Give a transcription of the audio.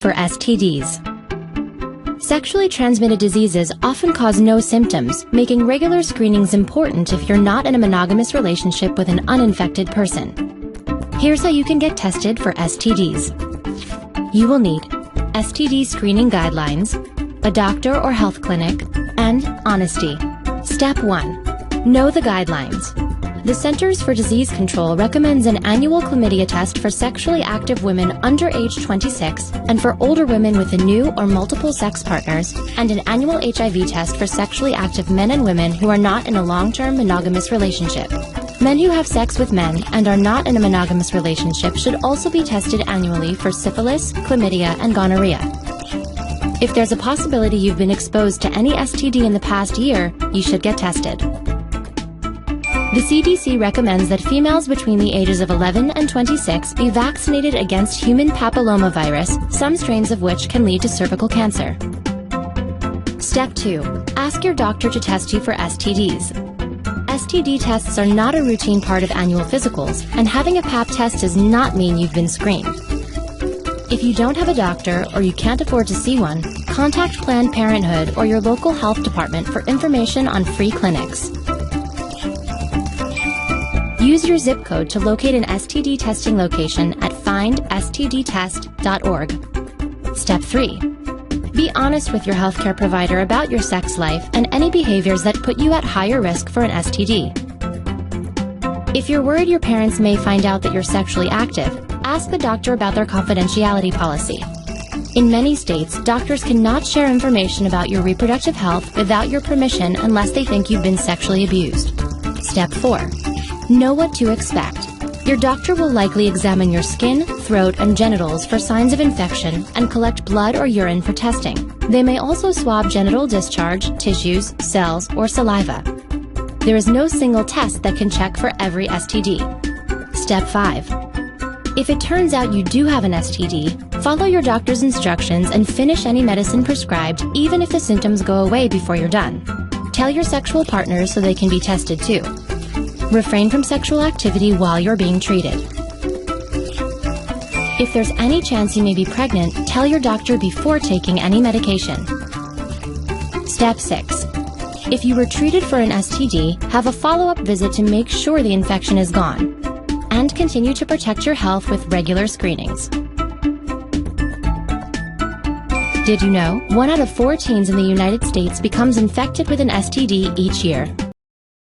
For STDs. Sexually transmitted diseases often cause no symptoms, making regular screenings important if you're not in a monogamous relationship with an uninfected person. Here's how you can get tested for STDs. You will need STD screening guidelines, a doctor or health clinic, and honesty. Step 1. Know the guidelines. The Centers for Disease Control recommends an annual chlamydia test for sexually active women under age 26 and for older women with a new or multiple sex partners, and an annual HIV test for sexually active men and women who are not in a long-term monogamous relationship. Men who have sex with men and are not in a monogamous relationship should also be tested annually for syphilis, chlamydia, and gonorrhea. If there's a possibility you've been exposed to any STD in the past year, you should get tested. The CDC recommends that females between the ages of 11 and 26 be vaccinated against human papillomavirus, some strains of which can lead to cervical cancer. Step 2. Ask your doctor to test you for STDs. STD tests are not a routine part of annual physicals, and having a pap test does not mean you've been screened. If you don't have a doctor or you can't afford to see one, contact Planned Parenthood or your local health department for information on free clinics. Use your zip code to locate an STD testing location at findstdtest.org. Step 3. Be honest with your healthcare provider about your sex life and any behaviors that put you at higher risk for an STD. If you're worried your parents may find out that you're sexually active, ask the doctor about their confidentiality policy. In many states, doctors cannot share information about your reproductive health without your permission unless they think you've been sexually abused. Step 4. Know what to expect. Your doctor will likely examine your skin, throat, and genitals for signs of infection and collect blood or urine for testing. They may also swab genital discharge, tissues, cells, or saliva. There is no single test that can check for every STD. Step 5. If it turns out you do have an STD, follow your doctor's instructions and finish any medicine prescribed, even if the symptoms go away before you're done. Tell your sexual partners so they can be tested too. Refrain from sexual activity while you're being treated. If there's any chance you may be pregnant, tell your doctor before taking any medication. Step 6. If you were treated for an STD, have a follow-up visit to make sure the infection is gone. And continue to protect your health with regular screenings. Did you know 1 out of 4 teens in the United States becomes infected with an STD each year?